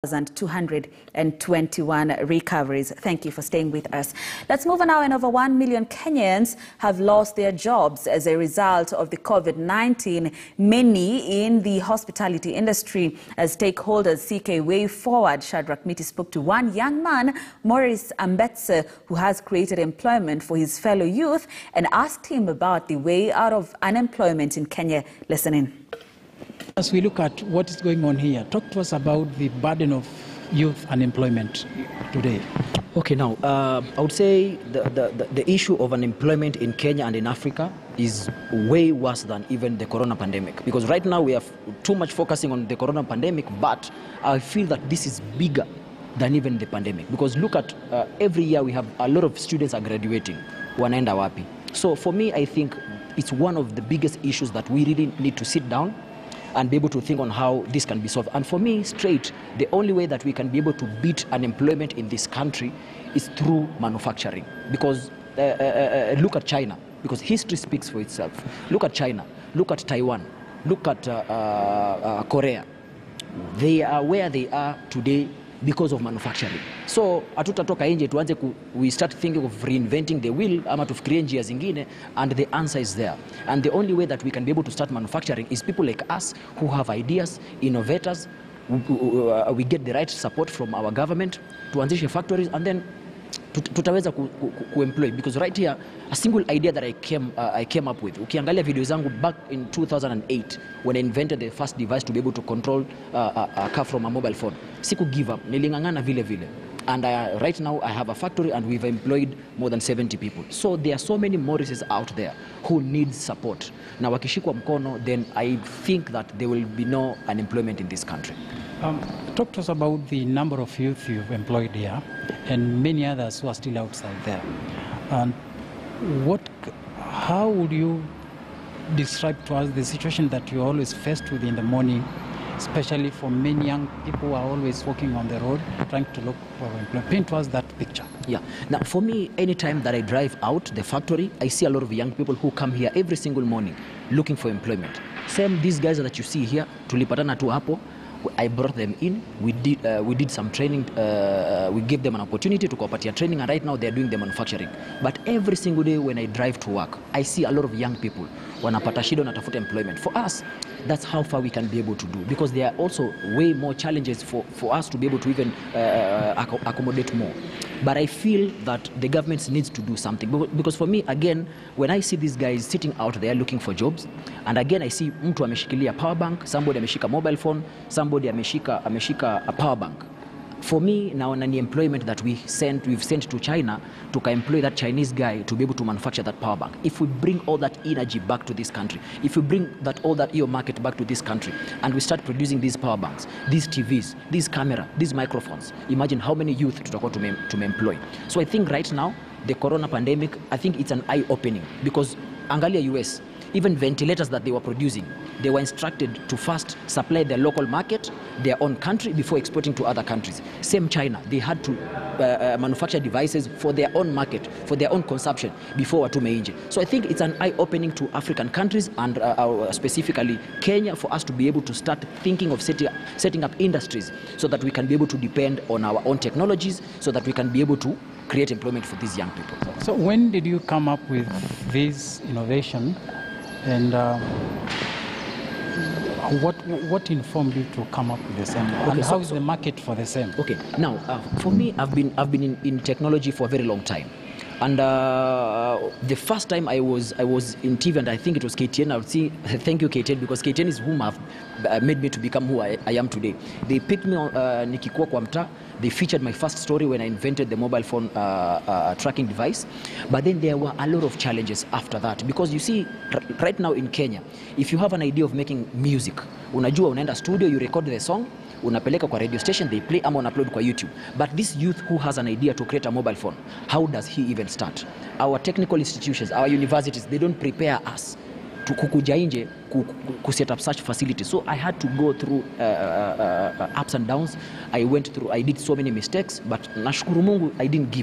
221 recoveries. Thank you for staying with us. Let's move on now. And over 1 million Kenyans have lost their jobs as a result of the COVID-19, many in the hospitality industry. As stakeholders seek a way forward, Shadrach Miti spoke to one young man, Maurice Ambetse, who has created employment for his fellow youth, and asked him about the way out of unemployment in Kenya. Listen in. As we look at what is going on here, talk to us about the burden of youth unemployment today. Okay, now, I would say the issue of unemployment in Kenya and in Africa is way worse than even the corona pandemic. Because right now we are too much focusing on the corona pandemic, but I feel that this is bigger than even the pandemic. Because look at every year we have a lot of students are graduating. Wanaenda wapi? So for me, I think it's one of the biggest issues that we really need to sit down and be able to think on how this can be solved. And for me, straight, the only way that we can be able to beat unemployment in this country is through manufacturing. Because look at China, because history speaks for itself. Look at China, look at Taiwan, look at Korea. They are where they are today because of manufacturing. So hatutatoka nje tuanze we start thinking of reinventing the wheel ama tufikirie njia zingine, and the answer is there. And the only way that we can be able to start manufacturing is people like us who have ideas, innovators. We get the right support from our government tuanzishe factories, and then tutaweza ku-employ. Because right here, a single idea that I came up with, ukiangalia video zangu back in 2008 when I invented the first device to be able to control a car from a mobile phone, siku give up, nilingangana vile vile. And right now I have a factory and we've employed more than 70 people. So there are so many Morrises out there who need support. Na wakishikwa mkono, then I think that there will be no unemployment in this country. Talk to us about the number of youth you've employed here and many others who are still outside there. And how would you describe to us the situation that you're always faced with in the morning, especially for many young people who are always walking on the road trying to look for employment? Paint to us that picture. Yeah. Now, for me, anytime that I drive out the factory, I see a lot of young people who come here every single morning looking for employment. Same these guys that you see here, tulipatana tu hapo. I brought them in, we did some training, we gave them an opportunity to kuwapatia training, and right now they're doing the manufacturing. But every single day when I drive to work, I see a lot of young people wanapata shida wanatafuta employment. For us, that's how far we can be able to do, because there are also way more challenges for us to be able to even accommodate more. But I feel that the government needs to do something, because for me, again, when I see these guys sitting out there looking for jobs, and again I see mtu ameshikilia power bank, somebody ameshika mobile phone, somebody ameshika a power bank. For me, now an employment that we've sent to China to employ that Chinese guy to be able to manufacture that power bank. If we bring all that energy back to this country, if we bring all that EO market back to this country, and we start producing these power banks, these TVs, these camera, these microphones, imagine how many youth tutakuwa to employ. So I think right now, the corona pandemic, I think it's an eye-opening, because angalia US, even ventilators that they were producing, they were instructed to first supply their local market, their own country, before exporting to other countries. Same China, they had to manufacture devices for their own market, for their own consumption, before watume nje. So I think it's an eye-opening to African countries, and specifically Kenya, for us to be able to start thinking of setting up industries so that we can be able to depend on our own technologies, so that we can be able to create employment for these young people. So when did you come up with this innovation? And what informed you to come up with the same? Okay, and how is the market for the same? Okay, now for me, I've been in technology for a very long time, and the first time I was in TV, and I think it was KTN. I would say thank you KTN, because KTN is whom have made me to become who I am today. They picked me on nikikuwa kwa mtaa. They featured my first story when I invented the mobile phone tracking device. But then there were a lot of challenges after that. Because you see, right now in Kenya, if you have an idea of making music, unajua unaenda studio, you record the song, unapeleka kwa radio station, they play, ama upload kwa YouTube. But this youth who has an idea to create a mobile phone, how does he even start? Our technical institutions, our universities, they don't prepare us to kukuja nje to set up such facilities. So I had to go through ups and downs. I did so many mistakes, but nashukuru Mungu, I didn't give